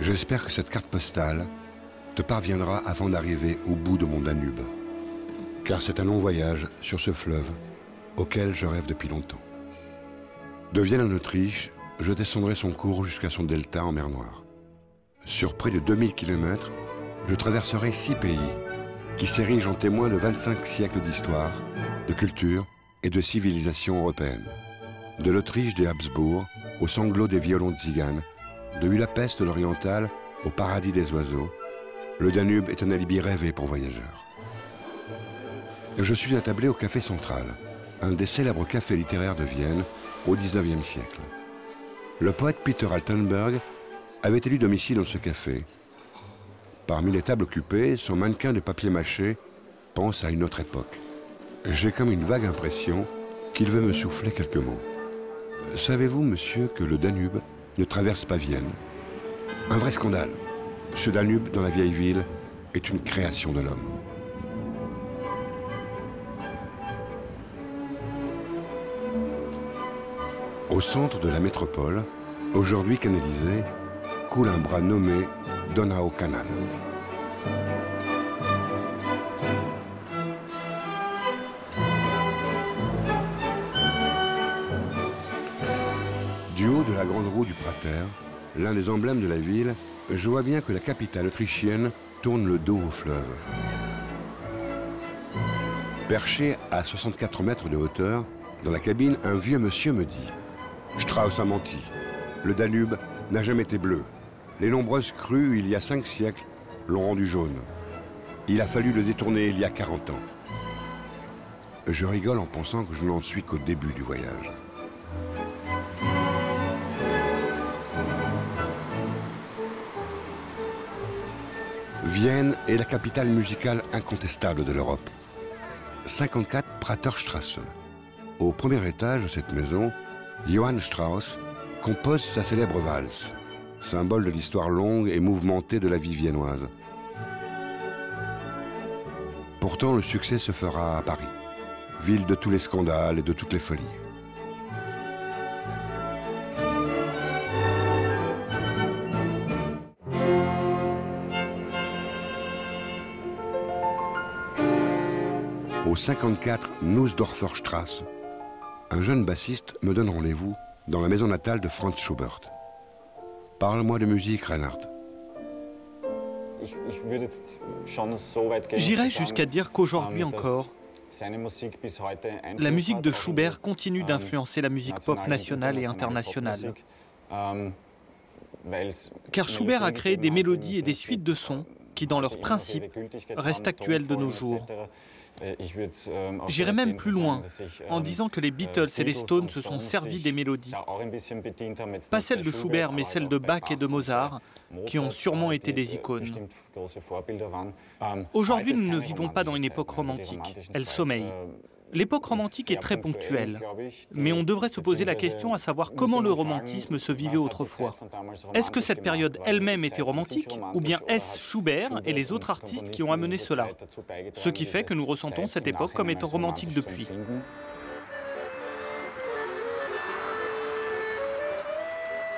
J'espère que cette carte postale te parviendra avant d'arriver au bout de mon Danube. Car c'est un long voyage sur ce fleuve auquel je rêve depuis longtemps. De Vienne en Autriche, je descendrai son cours jusqu'à son delta en mer Noire. Sur près de 2000 km, je traverserai 6 pays qui s'érigent en témoins de 25 siècles d'histoire, de culture et de civilisation européenne. De l'Autriche des Habsbourg aux sanglots des violons de Tziganes, de Budapest l'oriental au paradis des oiseaux, le Danube est un alibi rêvé pour voyageurs. Je suis attablé au Café Central, un des célèbres cafés littéraires de Vienne au XIXe siècle. Le poète Peter Altenberg avait élu domicile dans ce café. Parmi les tables occupées, son mannequin de papier mâché pense à une autre époque. J'ai comme une vague impression qu'il veut me souffler quelques mots. Savez-vous, monsieur, que le Danube ne traverse pas Vienne? Un vrai scandale. Ce Danube dans la vieille ville est une création de l'homme. Au centre de la métropole, aujourd'hui canalisé, coule un bras nommé Donaukanal. Du haut de la grande roue du Prater, l'un des emblèmes de la ville, je vois bien que la capitale autrichienne tourne le dos au fleuve. Perché à 64 mètres de hauteur, dans la cabine, un vieux monsieur me dit « Strauss a menti. Le Danube n'a jamais été bleu. Les nombreuses crues, il y a 5 siècles, l'ont rendu jaune. Il a fallu le détourner il y a 40 ans. » Je rigole en pensant que je n'en suis qu'au début du voyage. Vienne est la capitale musicale incontestable de l'Europe. 54 Praterstrasse. Au premier étage de cette maison, Johann Strauss compose sa célèbre valse, symbole de l'histoire longue et mouvementée de la vie viennoise. Pourtant, le succès se fera à Paris, ville de tous les scandales et de toutes les folies. Au 54 Nussdorfer Straße, un jeune bassiste me donne rendez-vous dans la maison natale de Franz Schubert. Parle-moi de musique, Reinhard. J'irais jusqu'à dire qu'aujourd'hui encore, la musique de Schubert continue d'influencer la musique pop nationale et internationale. Car Schubert a créé des mélodies et des suites de sons qui, dans leur principe, restent actuels de nos jours. J'irais même plus loin, en disant que les Beatles et les Stones se sont servis des mélodies. Pas celles de Schubert, mais celles de Bach et de Mozart, qui ont sûrement été des icônes. Aujourd'hui, nous ne vivons pas dans une époque romantique, elle sommeille. L'époque romantique est très ponctuelle, mais on devrait se poser la question à savoir comment le romantisme se vivait autrefois. Est-ce que cette période elle-même était romantique, ou bien est-ce Schubert et les autres artistes qui ont amené cela? Ce qui fait que nous ressentons cette époque comme étant romantique depuis.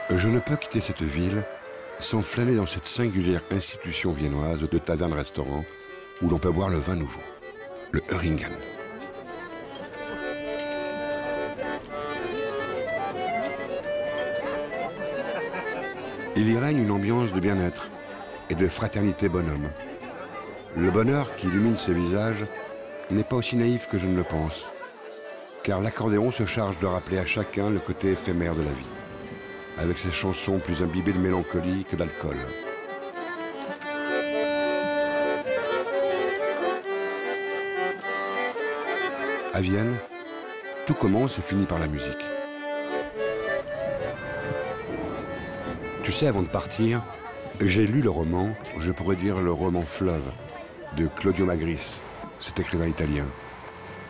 Je ne peux quitter cette ville sans flâner dans cette singulière institution viennoise de taverne-restaurant où l'on peut boire le vin nouveau, le Öhringen. Il y règne une ambiance de bien-être et de fraternité bonhomme. Le bonheur qui illumine ces visages n'est pas aussi naïf que je ne le pense, car l'accordéon se charge de rappeler à chacun le côté éphémère de la vie, avec ses chansons plus imbibées de mélancolie que d'alcool. À Vienne, tout commence et finit par la musique. Tu sais, avant de partir, j'ai lu le roman, je pourrais dire le roman Fleuve, de Claudio Magris, cet écrivain italien.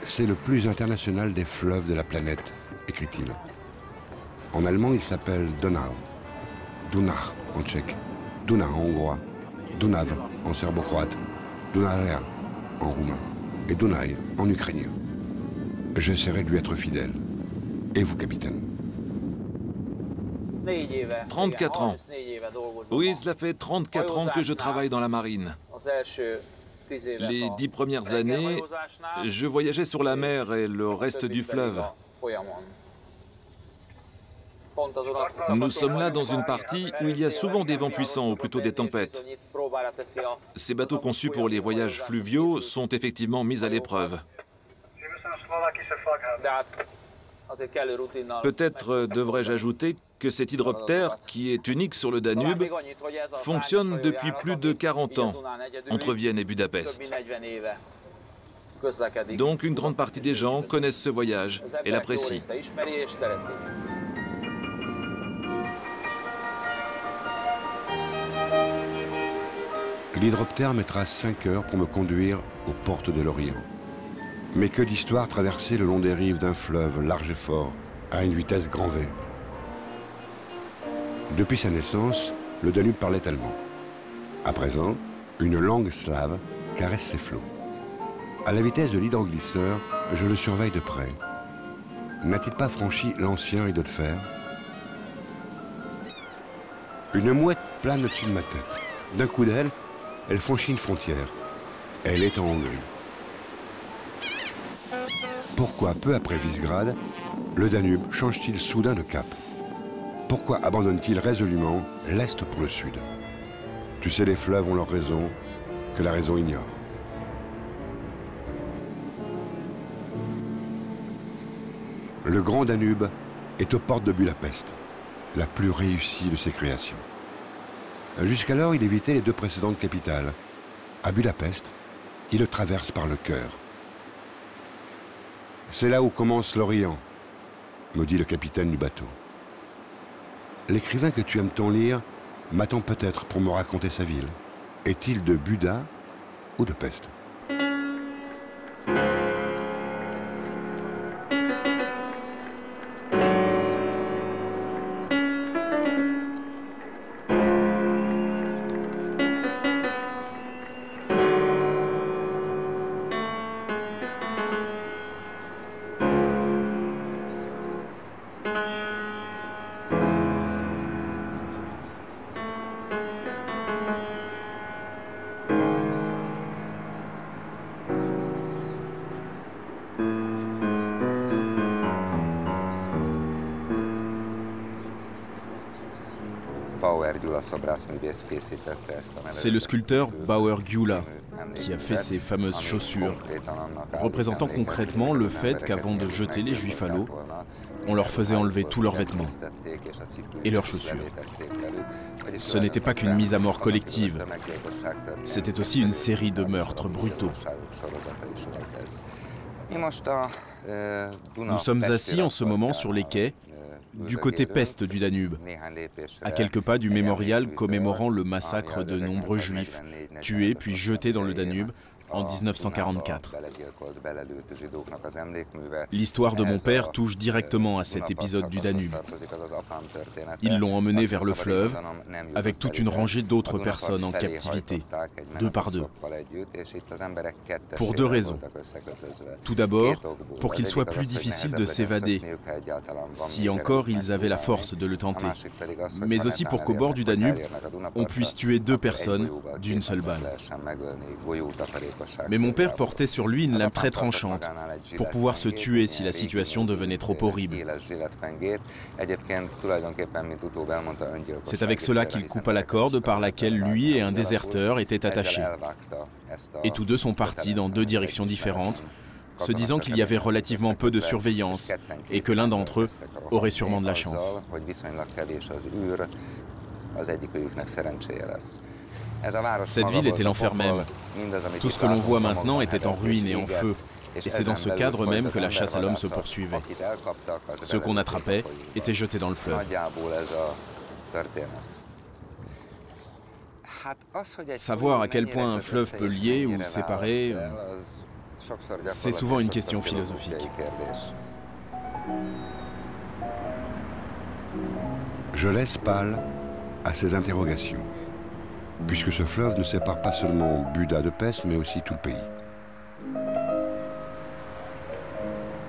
C'est le plus international des fleuves de la planète, écrit-il. En allemand, il s'appelle Donau, Dunaj en tchèque, Duna en hongrois, Dunav en serbo-croate, Dunarea en roumain et Dunaj en ukrainien. J'essaierai de lui être fidèle. Et vous, capitaine? 34 ans. Oui, cela fait 34 ans que je travaille dans la marine. Les 10 premières années, je voyageais sur la mer et le reste du fleuve. Nous sommes là dans une partie où il y a souvent des vents puissants, ou plutôt des tempêtes. Ces bateaux conçus pour les voyages fluviaux sont effectivement mis à l'épreuve. Peut-être devrais-je ajouter que cet hydroptère, qui est unique sur le Danube, fonctionne depuis plus de 40 ans entre Vienne et Budapest. Donc une grande partie des gens connaissent ce voyage et l'apprécient. L'hydroptère mettra 5 heures pour me conduire aux portes de l'Orient. Mais que d'histoires traversées le long des rives d'un fleuve large et fort, à une vitesse grand V. Depuis sa naissance, le Danube parlait allemand. À présent, une langue slave caresse ses flots. À la vitesse de l'hydroglisseur, je le surveille de près. N'a-t-il pas franchi l'ancien rideau de fer? Une mouette plane au-dessus de ma tête. D'un coup d'aile, elle franchit une frontière. Elle est en Hongrie. Pourquoi, peu après Visegrad, le Danube change-t-il soudain de cap? Pourquoi abandonne-t-il résolument l'Est pour le Sud? Tu sais, les fleuves ont leur raison, que la raison ignore. Le Grand Danube est aux portes de Budapest, la plus réussie de ses créations. Jusqu'alors, il évitait les 2 précédentes capitales. À Budapest, il le traverse par le cœur. C'est là où commence l'Orient, me dit le capitaine du bateau. L'écrivain que tu aimes tant lire m'attend peut-être pour me raconter sa ville. Est-il de Buda ou de Pest? C'est le sculpteur Bauer Gyula qui a fait ces fameuses chaussures, représentant concrètement le fait qu'avant de jeter les Juifs à l'eau, on leur faisait enlever tous leurs vêtements et leurs chaussures. Ce n'était pas qu'une mise à mort collective, c'était aussi une série de meurtres brutaux. Nous sommes assis en ce moment sur les quais, du côté Pest du Danube, à quelques pas du mémorial commémorant le massacre de nombreux Juifs, tués puis jetés dans le Danube en 1944. L'histoire de mon père touche directement à cet épisode du Danube. Ils l'ont emmené vers le fleuve, avec toute une rangée d'autres personnes en captivité, 2 par 2. Pour 2 raisons. Tout d'abord, pour qu'il soit plus difficile de s'évader, si encore ils avaient la force de le tenter, mais aussi pour qu'au bord du Danube, on puisse tuer 2 personnes d'une seule balle. Mais mon père portait sur lui une lame très tranchante pour pouvoir se tuer si la situation devenait trop horrible. C'est avec cela qu'il coupa la corde par laquelle lui et un déserteur étaient attachés. Et tous 2 sont partis dans 2 directions différentes, se disant qu'il y avait relativement peu de surveillance et que l'un d'entre eux aurait sûrement de la chance. Cette ville était l'enfer même. Tout ce que l'on voit maintenant était en ruine et en feu. Et c'est dans ce cadre même que la chasse à l'homme se poursuivait. Ceux qu'on attrapait étaient jetés dans le fleuve. Savoir à quel point un fleuve peut lier ou séparer, c'est souvent une question philosophique. Je laisse Pâle à ces interrogations, puisque ce fleuve ne sépare pas seulement Buda de Pest, mais aussi tout le pays.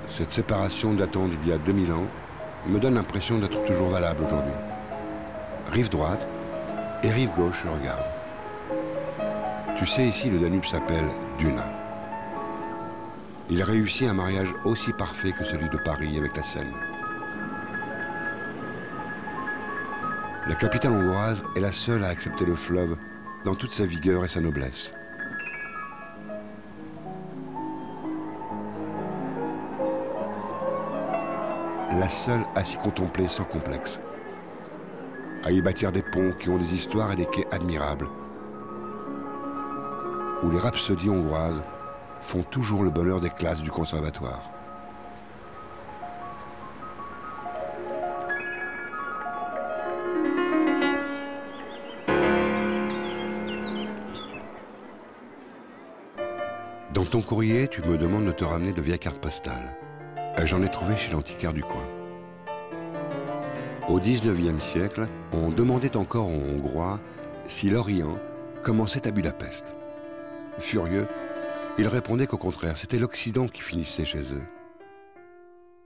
Cette séparation datant d'il y a 2000 ans me donne l'impression d'être toujours valable aujourd'hui. Rive droite et rive gauche le regarde. Tu sais, ici, le Danube s'appelle Duna. Il réussit un mariage aussi parfait que celui de Paris avec la Seine. La capitale hongroise est la seule à accepter le fleuve dans toute sa vigueur et sa noblesse. La seule à s'y contempler sans complexe, à y bâtir des ponts qui ont des histoires et des quais admirables, où les rhapsodies hongroises font toujours le bonheur des classes du conservatoire. Dans ton courrier, tu me demandes de te ramener de vieilles cartes postales. J'en ai trouvé chez l'antiquaire du coin. Au XIXe siècle, on demandait encore aux Hongrois si l'Orient commençait à Budapest. Furieux, ils répondaient qu'au contraire, c'était l'Occident qui finissait chez eux.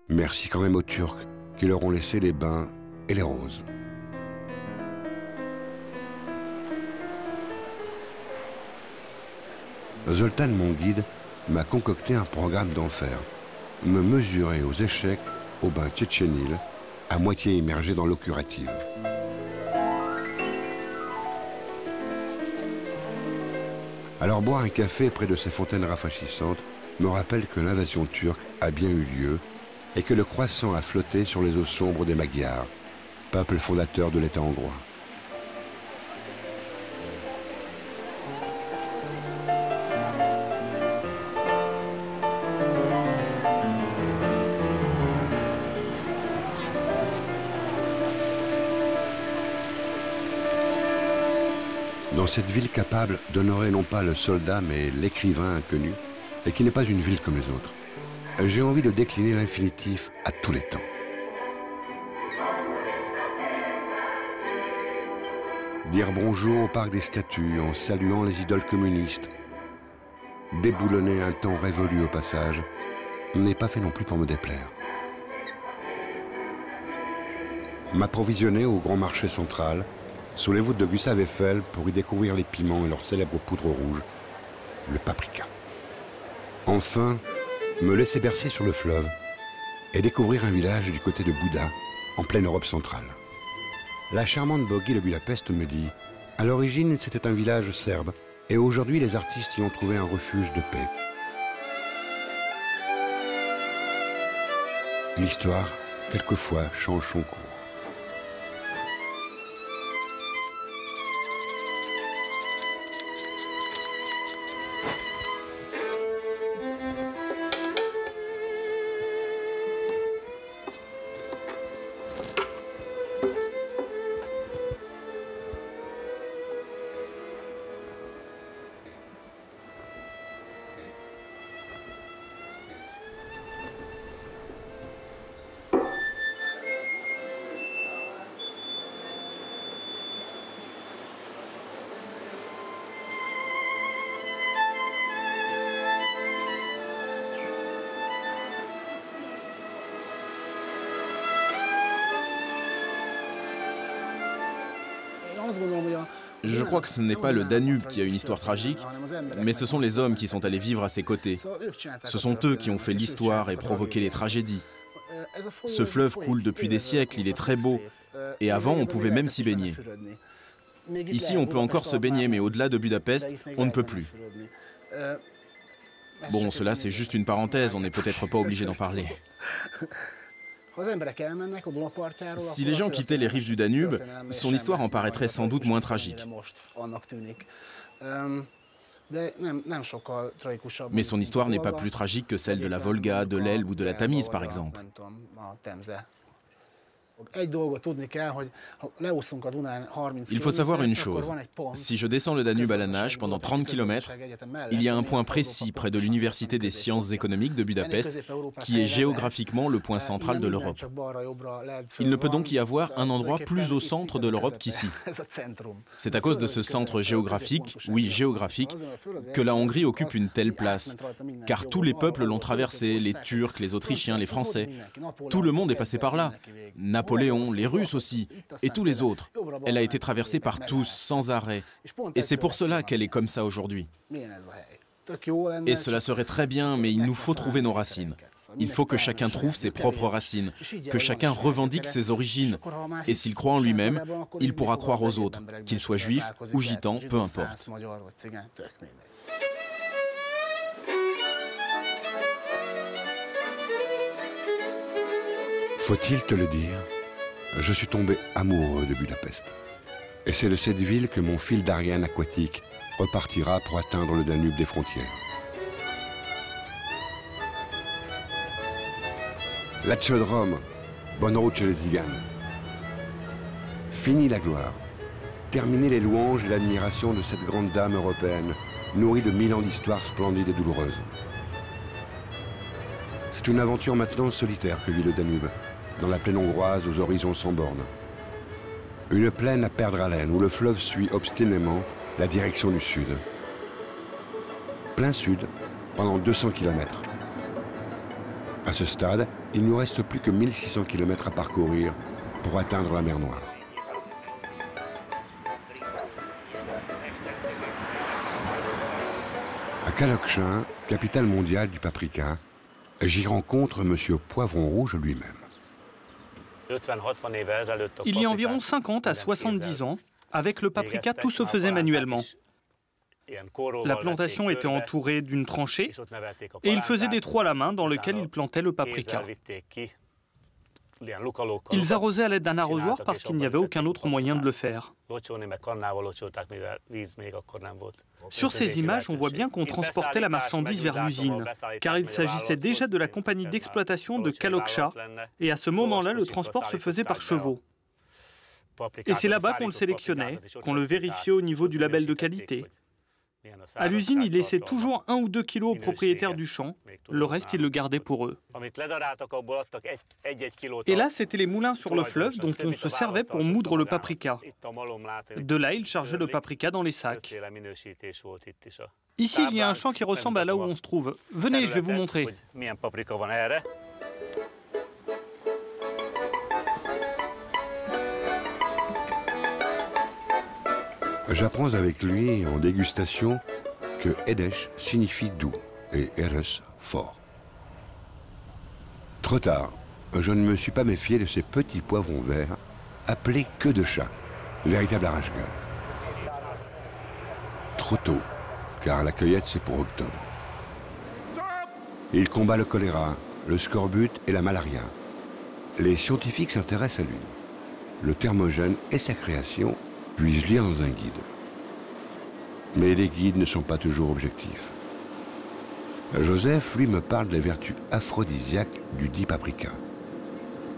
Merci quand même aux Turcs qui leur ont laissé les bains et les roses. Zoltan, mon guide, m'a concocté un programme d'enfer. Me mesurer aux échecs au bain tchétchénil, à moitié immergé dans l'eau curative. Alors boire un café près de ces fontaines rafraîchissantes me rappelle que l'invasion turque a bien eu lieu et que le croissant a flotté sur les eaux sombres des Magyars, peuple fondateur de l'État hongrois. Dans cette ville capable d'honorer non pas le soldat mais l'écrivain inconnu, et qui n'est pas une ville comme les autres, j'ai envie de décliner l'infinitif à tous les temps. Dire bonjour au parc des statues en saluant les idoles communistes, déboulonner un temps révolu au passage, n'est pas fait non plus pour me déplaire. M'approvisionner au grand marché central, sous les voûtes de Gustave Eiffel, pour y découvrir les piments et leur célèbre poudre rouge, le paprika. Enfin, me laisser bercer sur le fleuve et découvrir un village du côté de Buda, en pleine Europe centrale. La charmante Bogi de Budapest me dit « À l'origine, c'était un village serbe, et aujourd'hui, les artistes y ont trouvé un refuge de paix. » L'histoire, quelquefois, change son cours. Je crois que ce n'est pas le Danube qui a une histoire tragique, mais ce sont les hommes qui sont allés vivre à ses côtés. Ce sont eux qui ont fait l'histoire et provoqué les tragédies. Ce fleuve coule depuis des siècles, il est très beau, et avant on pouvait même s'y baigner. Ici on peut encore se baigner, mais au-delà de Budapest, on ne peut plus. Bon, cela c'est juste une parenthèse, on n'est peut-être pas obligé d'en parler. Si les gens quittaient les rives du Danube, son histoire en paraîtrait sans doute moins tragique. Mais son histoire n'est pas plus tragique que celle de la Volga, de l'Elbe ou de la Tamise, par exemple. Il faut savoir une chose, si je descends le Danube à la nage pendant 30 km, il y a un point précis près de l'Université des sciences économiques de Budapest qui est géographiquement le point central de l'Europe. Il ne peut donc y avoir un endroit plus au centre de l'Europe qu'ici. C'est à cause de ce centre géographique, oui géographique, que la Hongrie occupe une telle place, car tous les peuples l'ont traversé, les Turcs, les Autrichiens, les Français. Tout le monde est passé par là. Napoléon, les Russes aussi, et tous les autres. Elle a été traversée par tous, sans arrêt. Et c'est pour cela qu'elle est comme ça aujourd'hui. Et cela serait très bien, mais il nous faut trouver nos racines. Il faut que chacun trouve ses propres racines, que chacun revendique ses origines. Et s'il croit en lui-même, il pourra croire aux autres, qu'ils soient juifs ou gitans, peu importe. Faut-il te le dire, je suis tombé amoureux de Budapest. Et c'est de cette ville que mon fil d'Ariane aquatique repartira pour atteindre le Danube des frontières. Lecce de Rome, bonne route chez les Tziganes. Fini la gloire, terminez les louanges et l'admiration de cette grande dame européenne, nourrie de 1000 ans d'histoire splendide et douloureuse. C'est une aventure maintenant solitaire que vit le Danube, dans la plaine hongroise aux horizons sans bornes. Une plaine à perdre haleine où le fleuve suit obstinément la direction du sud. Plein sud pendant 200 km. À ce stade, il ne nous reste plus que 1600 km à parcourir pour atteindre la mer Noire. À Kalocsin, capitale mondiale du paprika, j'y rencontre Monsieur Poivron Rouge lui-même. Il y a environ 50 à 70 ans, avec le paprika, tout se faisait manuellement. La plantation était entourée d'une tranchée et il faisait des trous à la main dans lesquels il plantait le paprika. Ils arrosaient à l'aide d'un arrosoir parce qu'il n'y avait aucun autre moyen de le faire. Sur ces images, on voit bien qu'on transportait la marchandise vers l'usine, car il s'agissait déjà de la compagnie d'exploitation de Kalocsa, et à ce moment-là, le transport se faisait par chevaux. Et c'est là-bas qu'on le sélectionnait, qu'on le vérifiait au niveau du label de qualité. À l'usine, ils laissaient toujours 1 ou 2 kilos aux propriétaires du champ, le reste, ils le gardaient pour eux. Et là, c'étaient les moulins sur le fleuve dont on se servait pour moudre le paprika. De là, ils chargeaient le paprika dans les sacs. Ici, il y a un champ qui ressemble à là où on se trouve. Venez, je vais vous montrer. J'apprends avec lui en dégustation que Édes signifie doux et Eres fort. Trop tard, je ne me suis pas méfié de ces petits poivrons verts appelés queue de chat, véritable arrache-gueule. Trop tôt, car la cueillette c'est pour octobre. Il combat le choléra, le scorbut et la malaria. Les scientifiques s'intéressent à lui. Le thermogène et sa création, puis-je lire dans un guide. Mais les guides ne sont pas toujours objectifs. Joseph, lui, me parle des vertus aphrodisiaques du dit paprika.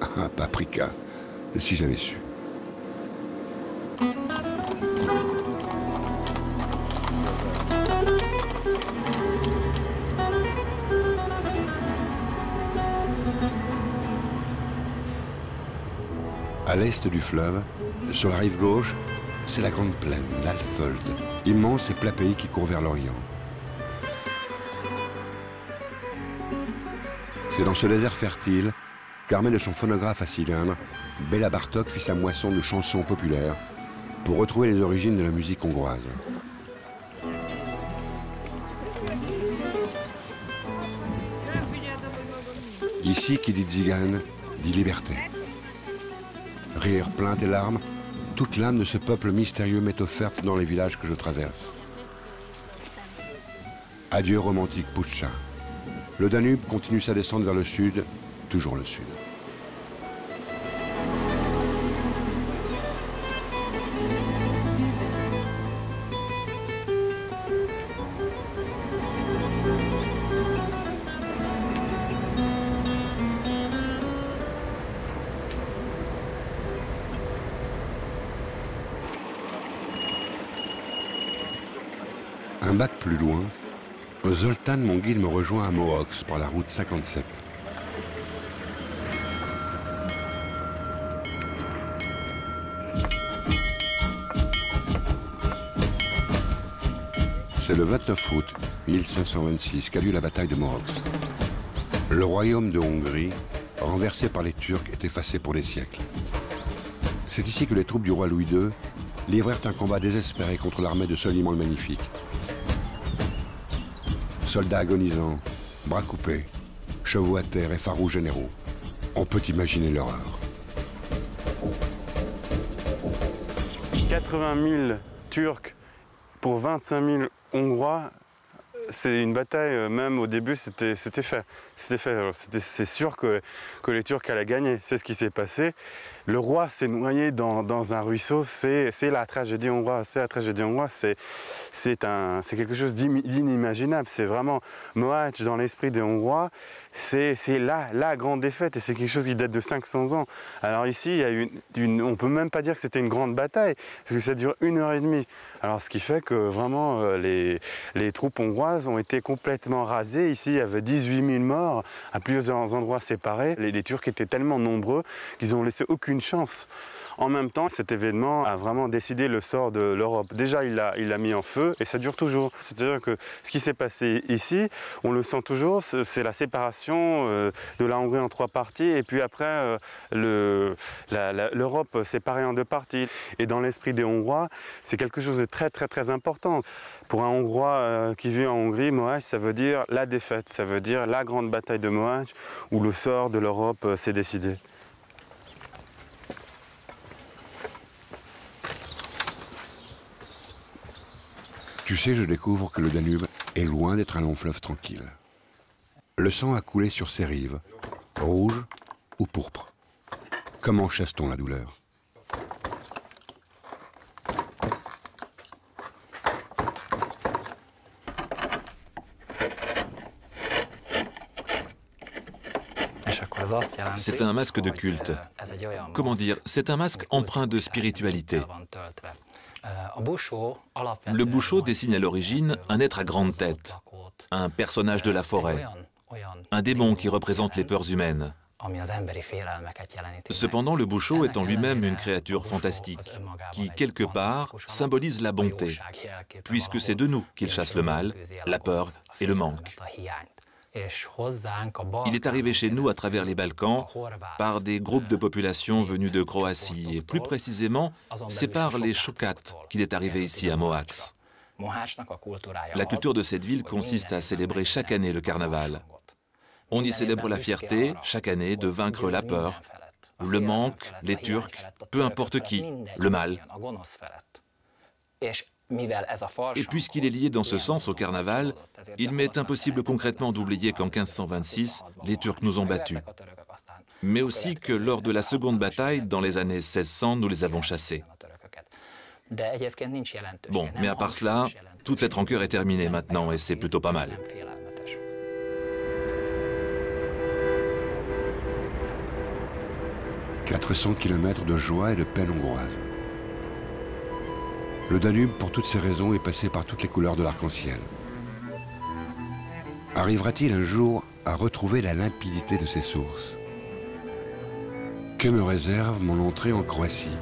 Ah, paprika, si j'avais su. À l'est du fleuve, sur la rive gauche, c'est la grande plaine, l'Alfold, immense et plat pays qui court vers l'Orient. C'est dans ce désert fertile qu'armé de son phonographe à cylindre, Béla Bartók fit sa moisson de chansons populaires pour retrouver les origines de la musique hongroise. Ici, qui dit tzigane, dit liberté. Rire, plainte et larmes, toute l'âme de ce peuple mystérieux m'est offerte dans les villages que je traverse. Adieu romantique Puszcza. Le Danube continue sa descente vers le sud, toujours le sud. Un bac plus loin, Zoltan, mon guide, me rejoint à Mohox par la route 57. C'est le 29 août 1526 qu'a lieu la bataille de Mohox. Le royaume de Hongrie renversé par les Turcs, est effacé pour des siècles. C'est ici que les troupes du roi Louis II livrèrent un combat désespéré contre l'armée de Soliman le Magnifique. Soldats agonisants, bras coupés, chevaux à terre et farouches généraux. On peut imaginer l'horreur. 80 000 Turcs pour 25 000 Hongrois, c'est une bataille, même au début, c'était fait. C'est sûr que les Turcs allaient gagner. C'est ce qui s'est passé. Le roi s'est noyé dans un ruisseau. C'est la tragédie hongroise. C'est la tragédie hongroise. C'est quelque chose d'inimaginable. C'est vraiment Mohács dans l'esprit des Hongrois. C'est la grande défaite et c'est quelque chose qui date de 500 ans. Alors ici, il y a on ne peut même pas dire que c'était une grande bataille parce que ça dure 1h30. Alors ce qui fait que vraiment les troupes hongroises ont été complètement rasées. Ici, il y avait 18 000 morts à plusieurs endroits séparés. Les Turcs étaient tellement nombreux qu'ils n'ont laissé aucune chance. En même temps, cet événement a vraiment décidé le sort de l'Europe. Déjà, il l'a mis en feu et ça dure toujours. C'est-à-dire que ce qui s'est passé ici, on le sent toujours, c'est la séparation de la Hongrie en 3 parties et puis après, l'Europe séparée en 2 parties. Et dans l'esprit des Hongrois, c'est quelque chose de très, très, très important. Pour un Hongrois qui vit en Hongrie, Mohács, ça veut dire la défaite, ça veut dire la grande bataille de Mohács où le sort de l'Europe s'est décidé. Tu sais, je découvre que le Danube est loin d'être un long fleuve tranquille. Le sang a coulé sur ses rives, rouge ou pourpre. Comment chasse-t-on la douleur? C'est un masque de culte. Comment dire? C'est un masque empreint de spiritualité. Le Busho dessine à l'origine un être à grande tête, un personnage de la forêt, un démon qui représente les peurs humaines. Cependant, le Busho est en lui-même une créature fantastique, qui, quelque part, symbolise la bonté, puisque c'est de nous qu'il chasse le mal, la peur et le manque. Il est arrivé chez nous à travers les Balkans par des groupes de population venus de Croatie et plus précisément, c'est par les Chokates qu'il est arrivé ici à Mohács. La culture de cette ville consiste à célébrer chaque année le carnaval. On y célèbre la fierté, chaque année, de vaincre la peur, le manque, les Turcs, peu importe qui, le mal. Et puisqu'il est lié dans ce sens au carnaval, il m'est impossible concrètement d'oublier qu'en 1526, les Turcs nous ont battus. Mais aussi que lors de la seconde bataille, dans les années 1600, nous les avons chassés. Bon, mais à part cela, toute cette rancœur est terminée maintenant et c'est plutôt pas mal. « 400 km de joie et de peine hongroise. Le Danube, pour toutes ces raisons, est passé par toutes les couleurs de l'arc-en-ciel. Arrivera-t-il un jour à retrouver la limpidité de ses sources? Que me réserve mon entrée en Croatie?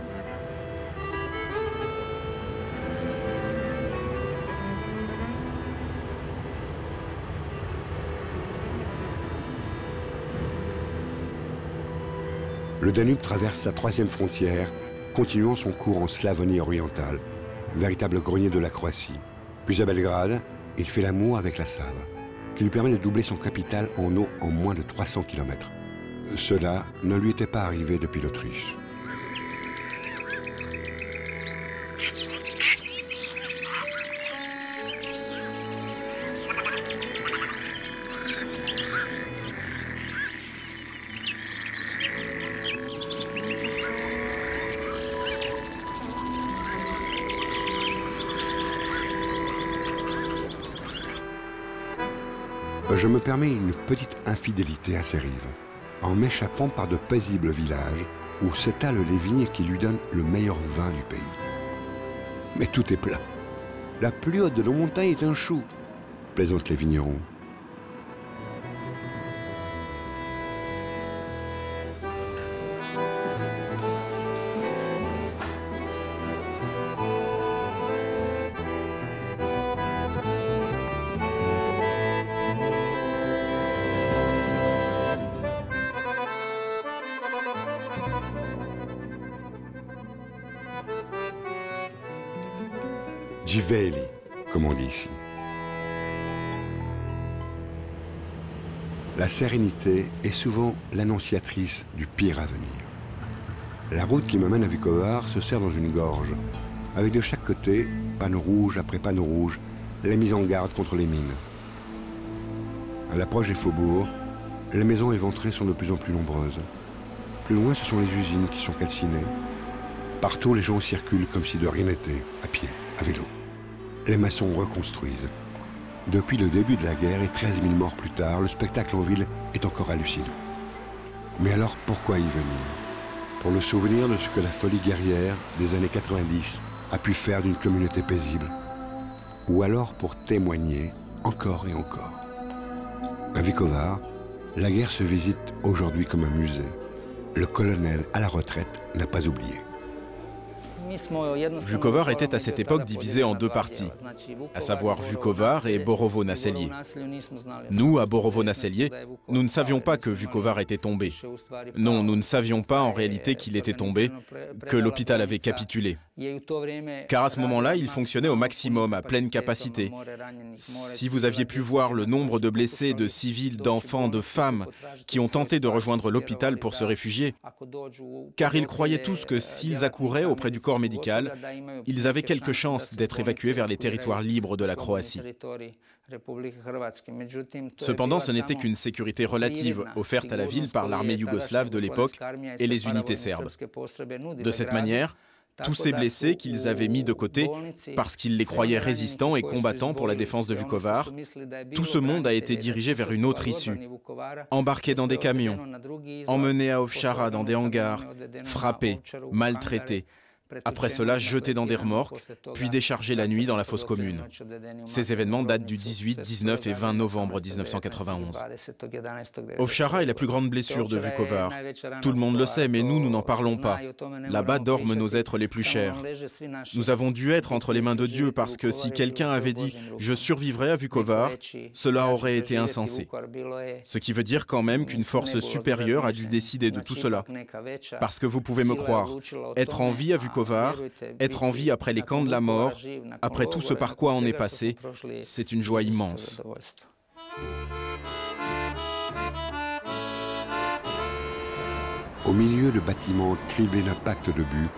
Le Danube traverse sa 3e frontière, continuant son cours en Slavonie orientale, véritable grenier de la Croatie. Puis à Belgrade, il fait l'amour avec la Save, qui lui permet de doubler son capital en eau en moins de 300 km. Cela ne lui était pas arrivé depuis l'Autriche. Je me permets une petite infidélité à ces rives, en m'échappant par de paisibles villages où s'étalent les vignes qui lui donnent le meilleur vin du pays. Mais tout est plat. La plus haute de nos montagnes est un chou, plaisantent les vignerons. Djiveli, comme on dit ici. La sérénité est souvent l'annonciatrice du pire à venir. La route qui m'amène à Vukovar se serre dans une gorge, avec de chaque côté, panneaux rouges après panneaux rouges, les mises en garde contre les mines. À l'approche des faubourgs, les maisons éventrées sont de plus en plus nombreuses. Plus loin, ce sont les usines qui sont calcinées. Partout, les gens circulent comme si de rien n'était, à pied, à vélo. Les maçons reconstruisent. Depuis le début de la guerre et 13 000 morts plus tard, le spectacle en ville est encore hallucinant. Mais alors, pourquoi y venir? Pour le souvenir de ce que la folie guerrière des années 90 a pu faire d'une communauté paisible? Ou alors pour témoigner encore et encore? À Vukovar, la guerre se visite aujourd'hui comme un musée. Le colonel à la retraite n'a pas oublié. Vukovar était à cette époque divisé en deux parties, à savoir Vukovar et Borovo-Naselje. Nous, à Borovo-Naselje, nous ne savions pas que Vukovar était tombé. Non, nous ne savions pas en réalité qu'il était tombé, que l'hôpital avait capitulé. Car à ce moment-là, il fonctionnait au maximum, à pleine capacité. Si vous aviez pu voir le nombre de blessés, de civils, d'enfants, de femmes qui ont tenté de rejoindre l'hôpital pour se réfugier, car ils croyaient tous que s'ils accouraient auprès du corps médical, ils avaient quelque chance d'être évacués vers les territoires libres de la Croatie. Cependant, ce n'était qu'une sécurité relative offerte à la ville par l'armée yougoslave de l'époque et les unités serbes. De cette manière, tous ces blessés qu'ils avaient mis de côté parce qu'ils les croyaient résistants et combattants pour la défense de Vukovar, tout ce monde a été dirigé vers une autre issue. Embarqués dans des camions, emmenés à Ovčara dans des hangars, frappés, maltraités. Après cela, jetés dans des remorques, puis déchargés la nuit dans la fosse commune. Ces événements datent du 18, 19 et 20 novembre 1991. Ovčara est la plus grande blessure de Vukovar. Tout le monde le sait, mais nous n'en parlons pas. Là-bas dorment nos êtres les plus chers. Nous avons dû être entre les mains de Dieu parce que si quelqu'un avait dit « je survivrai à Vukovar », cela aurait été insensé. Ce qui veut dire quand même qu'une force supérieure a dû décider de tout cela. Parce que vous pouvez me croire, être en vie à Vukovar, être en vie après les camps de la mort, après tout ce par quoi on est passé, c'est une joie immense. Au milieu de bâtiments criblés d'impacts de but,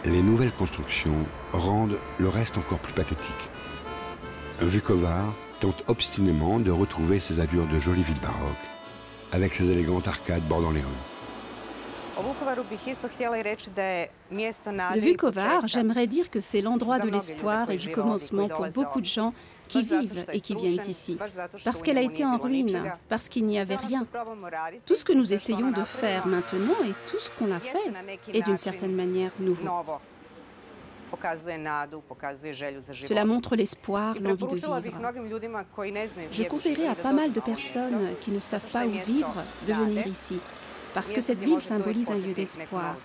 les nouvelles constructions rendent le reste encore plus pathétique. Vukovar tente obstinément de retrouver ses allures de jolie ville baroque, avec ses élégantes arcades bordant les rues. De Vukovar, j'aimerais dire que c'est l'endroit de l'espoir et du commencement pour beaucoup de gens qui vivent et qui viennent ici. Parce qu'elle a été en ruine, parce qu'il n'y avait rien. Tout ce que nous essayons de faire maintenant et tout ce qu'on a fait est d'une certaine manière nouveau. Cela montre l'espoir, l'envie de vivre. Je conseillerais à pas mal de personnes qui ne savent pas où vivre de venir ici. Parce que cette ville symbolise un lieu d'espoir,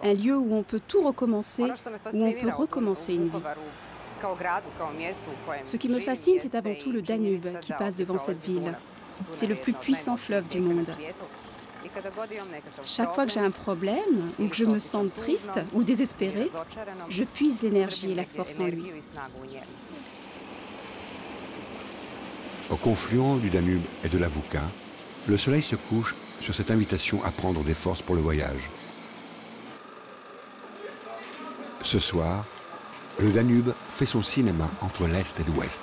un lieu où on peut tout recommencer, où on peut recommencer une vie. Ce qui me fascine, c'est avant tout le Danube qui passe devant cette ville. C'est le plus puissant fleuve du monde. Chaque fois que j'ai un problème, ou que je me sens triste ou désespérée, je puise l'énergie et la force en lui. Au confluent du Danube et de la Vuka, le soleil se couche sur cette invitation à prendre des forces pour le voyage. Ce soir, le Danube fait son cinéma entre l'Est et l'Ouest.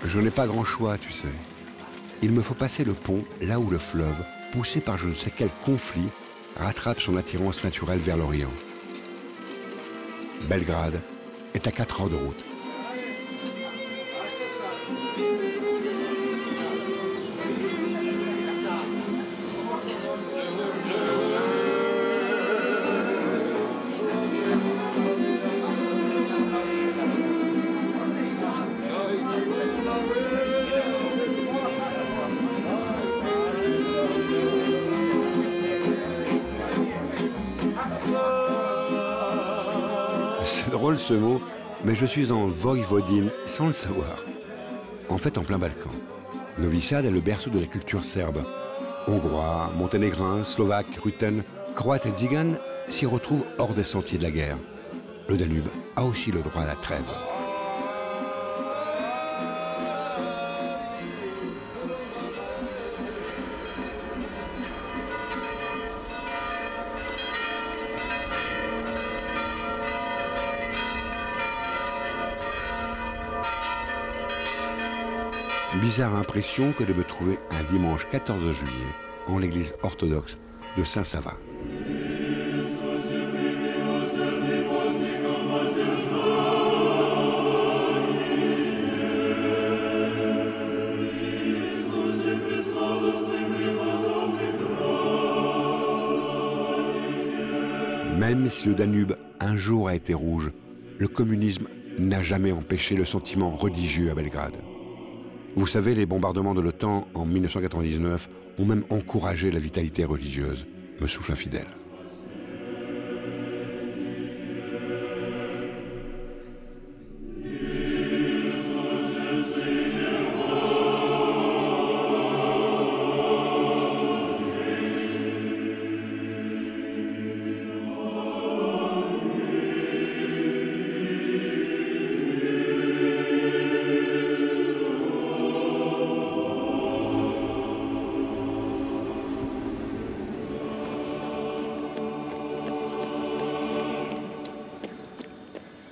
Je n'ai pas grand choix, tu sais. Il me faut passer le pont là où le fleuve, poussé par je ne sais quel conflit, rattrape son attirance naturelle vers l'Orient. Belgrade est à 4 heures de route. C'est drôle ce mot, mais je suis en Voïvodine sans le savoir. en fait en plein Balkan. Novi Sad est le berceau de la culture serbe. Hongrois, monténégrins, slovaques, rutènes, croates et tziganes s'y retrouvent hors des sentiers de la guerre. Le Danube a aussi le droit à la trêve. Bizarre impression que de me trouver un dimanche 14 juillet en l'église orthodoxe de Saint-Sava. Même si le Danube un jour a été rouge, le communisme n'a jamais empêché le sentiment religieux à Belgrade. Vous savez, les bombardements de l'OTAN en 1999 ont même encouragé la vitalité religieuse, me souffle un fidèle.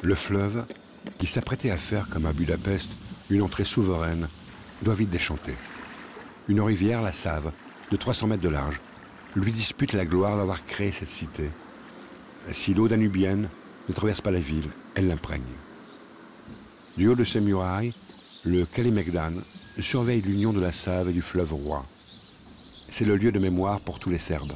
Le fleuve, qui s'apprêtait à faire, comme à Budapest, une entrée souveraine, doit vite déchanter. Une rivière, la Save, de 300 mètres de large, lui dispute la gloire d'avoir créé cette cité. Si l'eau danubienne ne traverse pas la ville, elle l'imprègne. Du haut de ses murailles, le Kalemegdan surveille l'union de la Save et du fleuve roi. C'est le lieu de mémoire pour tous les Serbes.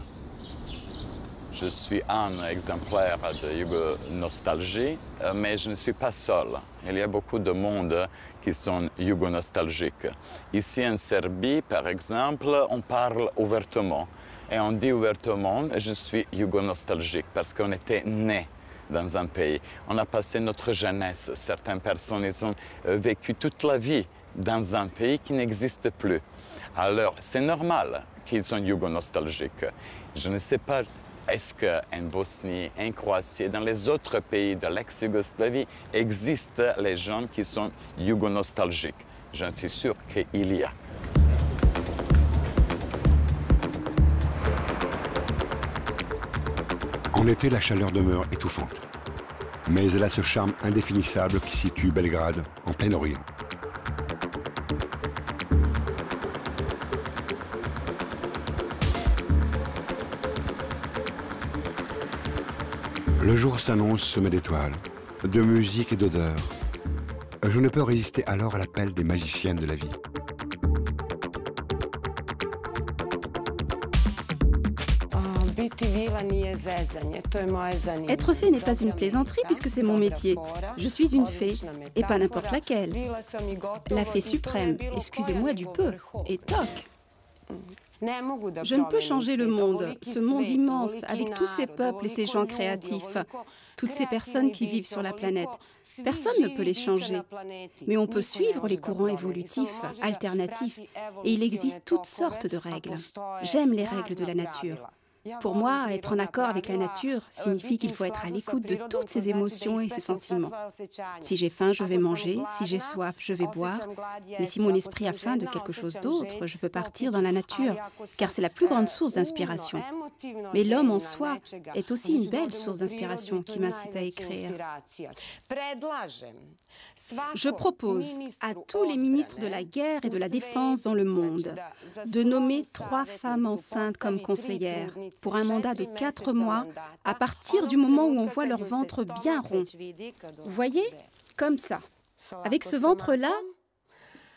Je suis un exemplaire de Yugo-nostalgie, mais je ne suis pas seul. Il y a beaucoup de monde qui sont Yugo-nostalgiques. Ici en Serbie, par exemple, on parle ouvertement. Et on dit ouvertement, je suis Yugo-nostalgique, parce qu'on était né dans un pays. On a passé notre jeunesse. Certaines personnes ils ont vécu toute la vie dans un pays qui n'existe plus. Alors, c'est normal qu'ils sont Yugo-nostalgiques. Je ne sais pas. Est-ce qu'en Bosnie, en Croatie, dans les autres pays de l'ex-Yougoslavie, existent les gens qui sont yugo-nostalgiques? J'en suis sûr qu'il y a. En été, la chaleur demeure étouffante. Mais elle a ce charme indéfinissable qui situe Belgrade en plein Orient. Le jour s'annonce semé d'étoiles, de musique et d'odeurs. Je ne peux résister alors à l'appel des magiciennes de la vie. Être fée n'est pas une plaisanterie puisque c'est mon métier. Je suis une fée, et pas n'importe laquelle. La fée suprême, excusez-moi du peu, et toc. Je ne peux changer le monde, ce monde immense, avec tous ces peuples et ces gens créatifs, toutes ces personnes qui vivent sur la planète. Personne ne peut les changer, mais on peut suivre les courants évolutifs, alternatifs, et il existe toutes sortes de règles. J'aime les règles de la nature. Pour moi, être en accord avec la nature signifie qu'il faut être à l'écoute de toutes ses émotions et ses sentiments. Si j'ai faim, je vais manger. Si j'ai soif, je vais boire. Mais si mon esprit a faim de quelque chose d'autre, je peux partir dans la nature, car c'est la plus grande source d'inspiration. Mais l'homme en soi est aussi une belle source d'inspiration qui m'incite à écrire. Je propose à tous les ministres de la guerre et de la défense dans le monde de nommer 3 femmes enceintes comme conseillères pour un mandat de 4 mois à partir du moment où on voit leur ventre bien rond. Vous voyez? Comme ça. Avec ce ventre-là,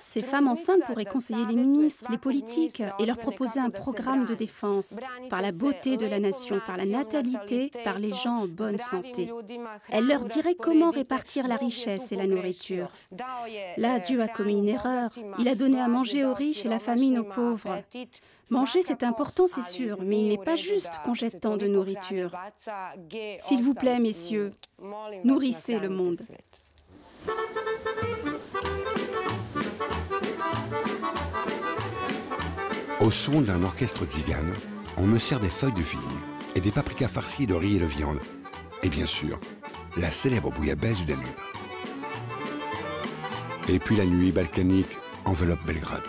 ces femmes enceintes pourraient conseiller les ministres, les politiques et leur proposer un programme de défense par la beauté de la nation, par la natalité, par les gens en bonne santé. Elles leur diraient comment répartir la richesse et la nourriture. Là, Dieu a commis une erreur. Il a donné à manger aux riches et la famine aux pauvres. Manger, c'est important, c'est sûr, mais il n'est pas juste qu'on jette tant de nourriture. S'il vous plaît, messieurs, nourrissez le monde. Au son d'un orchestre tzigane, on me sert des feuilles de vigne et des paprikas farcis de riz et de viande. Et bien sûr, la célèbre bouillabaisse du Danube. Et puis la nuit balkanique enveloppe Belgrade.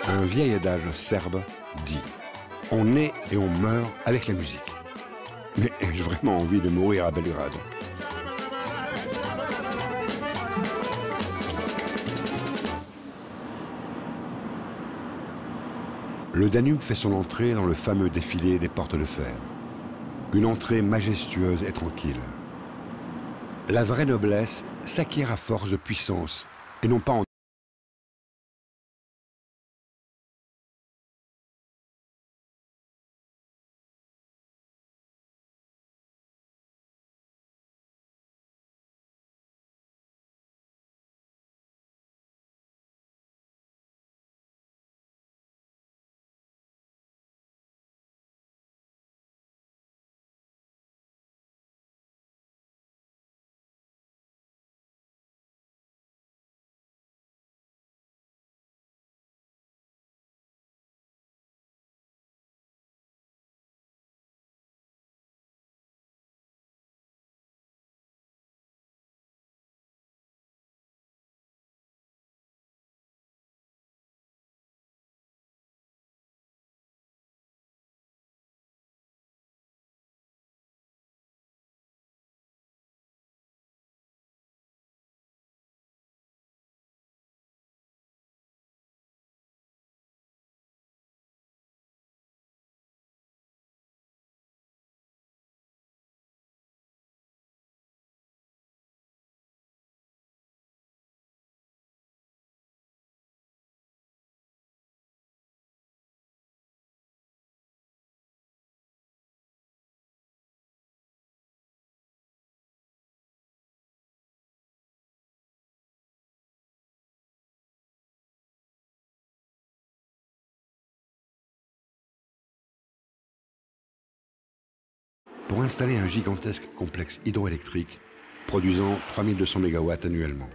Un vieil adage serbe dit « On naît et on meurt avec la musique ». Mais ai-je vraiment envie de mourir à Belgrade? Le Danube fait son entrée dans le fameux défilé des portes de fer. Une entrée majestueuse et tranquille. La vraie noblesse s'acquiert à force de puissance et non pas en pour installer un gigantesque complexe hydroélectrique produisant 3200 MW annuellement.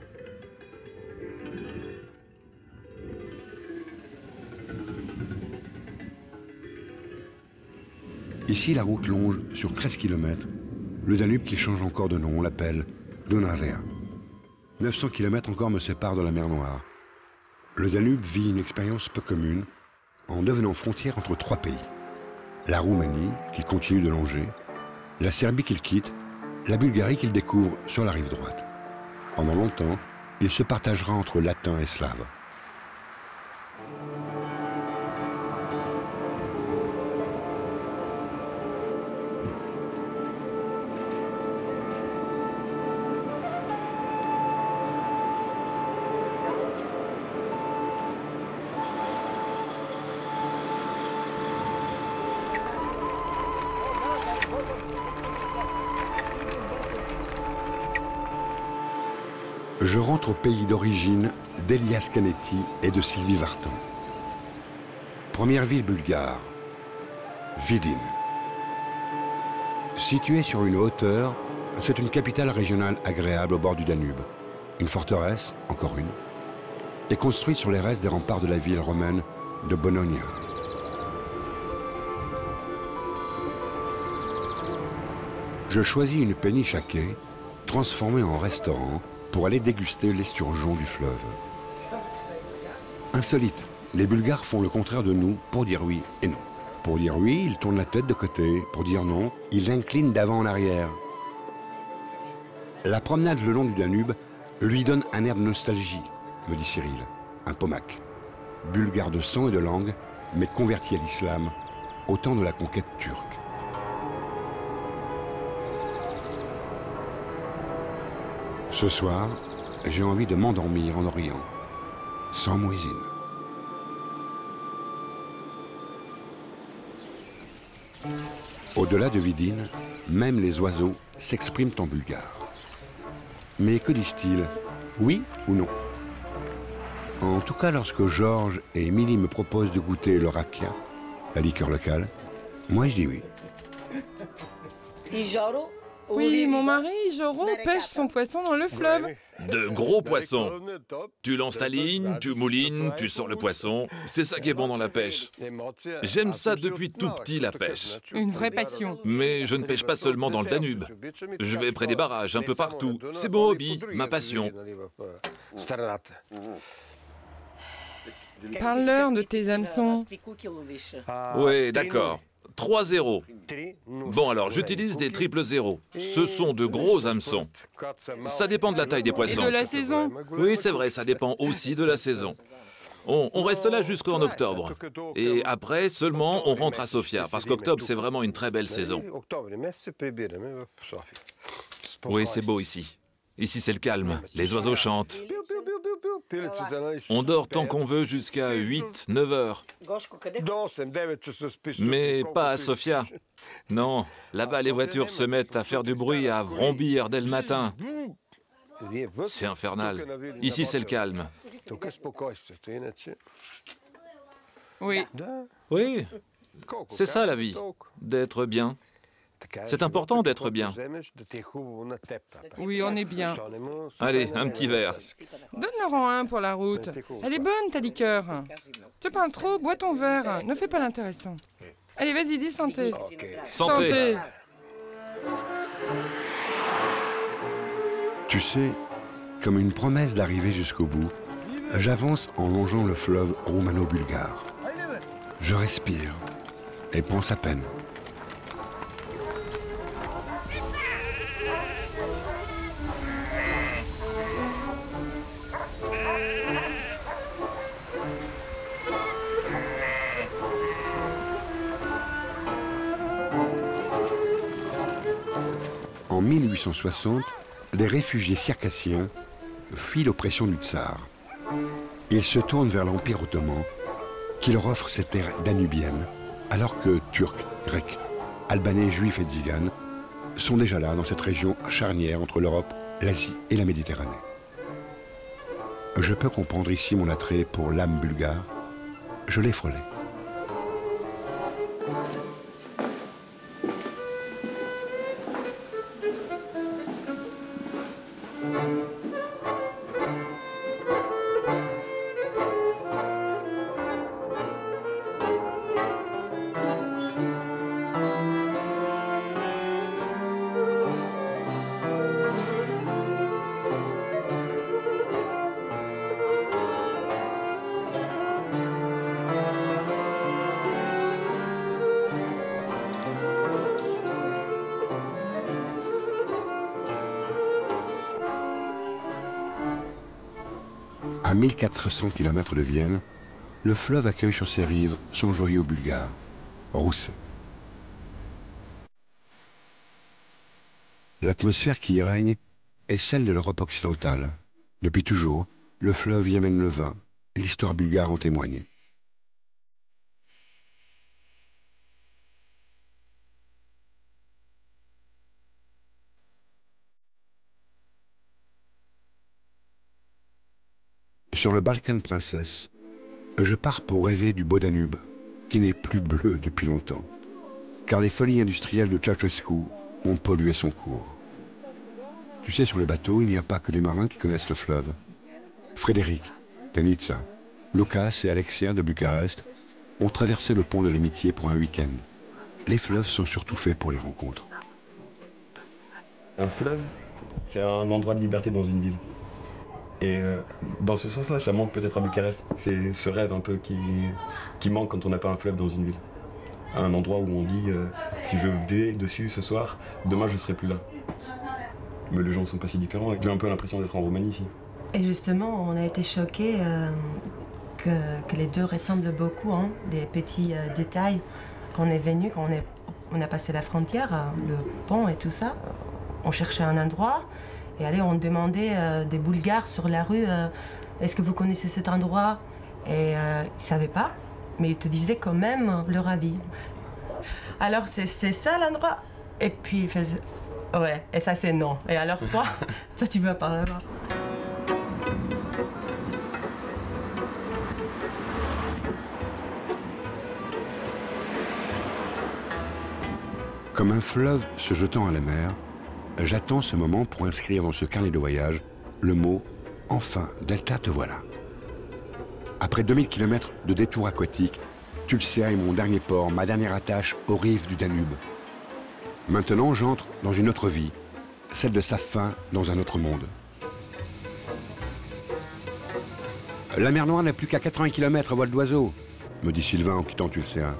Ici, la route longe sur 13 km. Le Danube, qui change encore de nom, on l'appelle Dunărea. 900 km encore me séparent de la mer Noire. Le Danube vit une expérience peu commune en devenant frontière entre trois pays. La Roumanie, qui continue de longer, la Serbie qu'il quitte, la Bulgarie qu'il découvre sur la rive droite. Pendant longtemps, il se partagera entre latins et slaves. Je rentre au pays d'origine d'Elias Canetti et de Sylvie Vartan. Première ville bulgare, Vidin. Située sur une hauteur, c'est une capitale régionale agréable au bord du Danube. Une forteresse, encore une, est construite sur les restes des remparts de la ville romaine de Bononia. Je choisis une péniche à quai, transformée en restaurant, pour aller déguster l'esturgeon du fleuve. Insolite, les Bulgares font le contraire de nous pour dire oui et non. Pour dire oui, ils tournent la tête de côté. Pour dire non, ils l'inclinent d'avant en arrière. La promenade le long du Danube lui donne un air de nostalgie, me dit Cyril, un pomaque. Bulgare de sang et de langue, mais converti à l'islam au temps de la conquête turque. Ce soir, j'ai envie de m'endormir en Orient, sans muezzin. Au-delà de Vidin, même les oiseaux s'expriment en bulgare. Mais que disent-ils? Oui ou non? En tout cas, lorsque Georges et Émilie me proposent de goûter le rakia, la liqueur locale, moi je dis oui. Oui, mon mari, Joro, pêche son poisson dans le fleuve. De gros poissons. Tu lances ta ligne, tu moulines, tu sors le poisson. C'est ça qui est bon dans la pêche. J'aime ça depuis tout petit, la pêche. Une vraie passion. Mais je ne pêche pas seulement dans le Danube. Je vais près des barrages, un peu partout. C'est mon hobby, ma passion. Parle-leur de tes hameçons. Oui, d'accord. 3-0. Bon, alors, j'utilise des triple zéros. Ce sont de gros hameçons. Ça dépend de la taille des poissons. Et de la saison. Oui, c'est vrai, ça dépend aussi de la saison. On reste là jusqu'en octobre. Et après, seulement, on rentre à Sofia, parce qu'octobre, c'est vraiment une très belle saison. Oui, c'est beau ici. Ici, c'est le calme. Les oiseaux chantent. On dort tant qu'on veut jusqu'à 8-9 heures. Mais pas à Sofia. Non, là-bas, les voitures se mettent à faire du bruit, à vrombir dès le matin. C'est infernal. Ici, c'est le calme. Oui. Oui, c'est ça la vie, d'être bien. C'est important d'être bien. Oui, on est bien. Allez, un petit verre. Donne-leur un pour la route. Elle est bonne, ta liqueur. Tu parles trop, bois ton verre. Ne fais pas l'intéressant. Allez, vas-y, dis santé. Santé. Tu sais, comme une promesse d'arriver jusqu'au bout, j'avance en longeant le fleuve roumano-bulgare. Je respire et pense à peine. En 1860, des réfugiés circassiens fuient l'oppression du tsar. Ils se tournent vers l'Empire ottoman, qui leur offre ces terres danubiennes, alors que Turcs, Grecs, Albanais, Juifs et Tziganes sont déjà là dans cette région charnière entre l'Europe, l'Asie et la Méditerranée. Je peux comprendre ici mon attrait pour l'âme bulgare. Je l'ai frôlé. À 1400 km de Vienne, le fleuve accueille sur ses rives son joyau bulgare, Rousse. L'atmosphère qui y règne est celle de l'Europe occidentale. Depuis toujours, le fleuve y amène le vin, et l'histoire bulgare en témoigne. Sur le Balkan Princess, je pars pour rêver du beau Danube, qui n'est plus bleu depuis longtemps, car les folies industrielles de Ceausescu ont pollué son cours. Tu sais, sur le bateau, il n'y a pas que des marins qui connaissent le fleuve. Frédéric, de Nizza, Lucas et Alexia de Bucarest ont traversé le pont de l'amitié pour un week-end. Les fleuves sont surtout faits pour les rencontres. Un fleuve, c'est un endroit de liberté dans une ville. Et dans ce sens-là, ça manque peut-être à Bucarest. C'est ce rêve un peu qui manque quand on n'a pas un fleuve dans une ville. Un endroit où on dit si je vais dessus ce soir, demain je serai plus là. Mais les gens sont pas si différents. J'ai un peu l'impression d'être en Roumanie ici. Et justement, on a été choqués que les deux ressemblent beaucoup, hein, des petits détails. Quand on est venu, quand on a passé la frontière, le pont et tout ça, on cherchait un endroit. Et allez, on demandait des Bulgares sur la rue, est-ce que vous connaissez cet endroit? Et ils ne savaient pas, mais ils te disaient quand même leur avis. Alors c'est ça l'endroit? Et puis ils faisaient, ouais, et ça c'est non. Et alors toi, toi tu vas par là-bas. Comme un fleuve se jetant à la mer, j'attends ce moment pour inscrire dans ce carnet de voyage le mot « Enfin, Delta, te voilà ». Après 2000 km de détour aquatique, Tulcea est mon dernier port, ma dernière attache aux rives du Danube. Maintenant, j'entre dans une autre vie, celle de sa fin dans un autre monde. La mer Noire n'a plus qu'à 80 km à vol d'oiseau, me dit Sylvain en quittant Tulcea.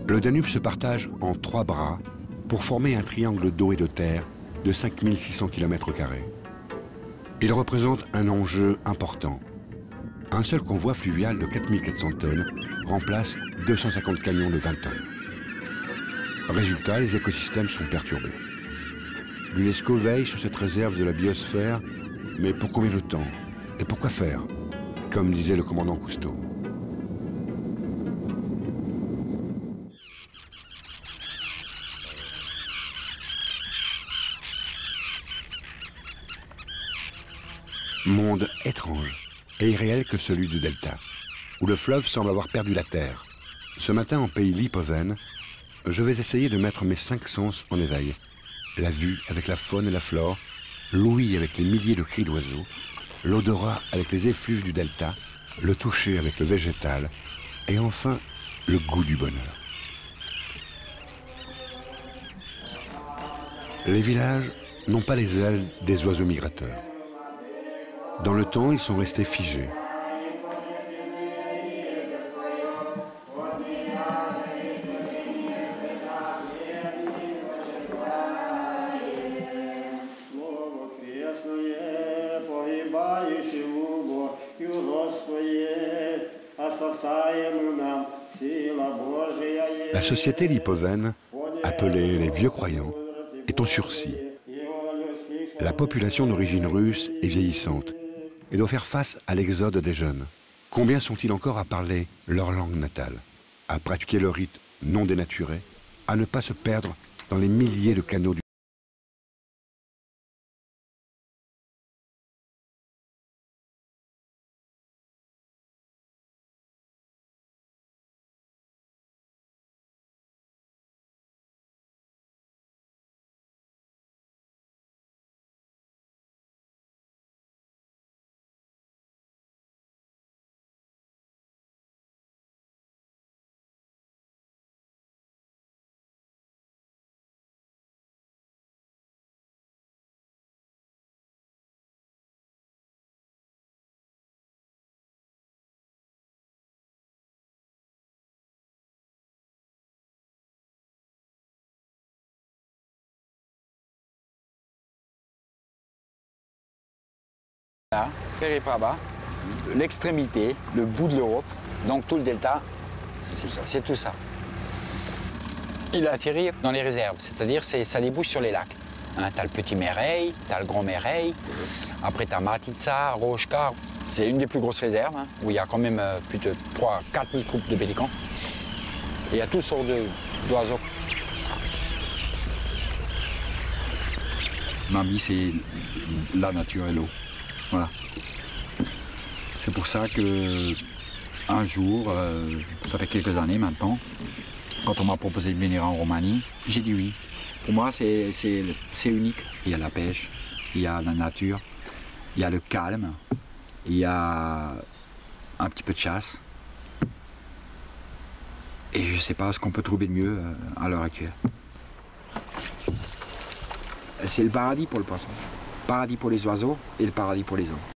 Le Danube se partage en 3 bras pour former un triangle d'eau et de terre de 5600 km². Il représente un enjeu important. Un seul convoi fluvial de 4400 tonnes remplace 250 camions de 20 tonnes. Résultat, les écosystèmes sont perturbés. L'UNESCO veille sur cette réserve de la biosphère, mais pour combien de temps? Et pourquoi faire? Comme disait le commandant Cousteau. Monde étrange et irréel que celui du delta, où le fleuve semble avoir perdu la terre. Ce matin, en pays Lipovène, je vais essayer de mettre mes 5 sens en éveil. La vue avec la faune et la flore, l'ouïe avec les milliers de cris d'oiseaux, l'odorat avec les effluves du delta, le toucher avec le végétal, et enfin, le goût du bonheur. Les villages n'ont pas les ailes des oiseaux migrateurs. Dans le temps, ils sont restés figés. La société lipovène, appelée les vieux croyants, est en sursis. La population d'origine russe est vieillissante et doit faire face à l'exode des jeunes. Combien sont-ils encore à parler leur langue natale, à pratiquer le rite non dénaturé, à ne pas se perdre dans les milliers de canaux du Là, Péripraba, l'extrémité, le bout de l'Europe, donc tout le delta, c'est tout ça. Il a atterri dans les réserves, c'est-à-dire ça débouche sur les lacs. Hein, t'as le petit Mereï, t'as le grand Mereï, après t'as Matica, Rochka, c'est une des plus grosses réserves, hein, où il y a quand même plus de 3 000 à 4 000 couples de pélicans. Et il y a toutes sortes d'oiseaux. Ma vie, c'est la nature et l'eau. Voilà. C'est pour ça que un jour, ça fait quelques années maintenant, quand on m'a proposé de venir en Roumanie, j'ai dit oui. Pour moi, c'est unique. Il y a la pêche, il y a la nature, il y a le calme, il y a un petit peu de chasse. Et je ne sais pas ce qu'on peut trouver de mieux à l'heure actuelle. C'est le paradis pour le poisson, le paradis pour les oiseaux et le paradis pour les hommes.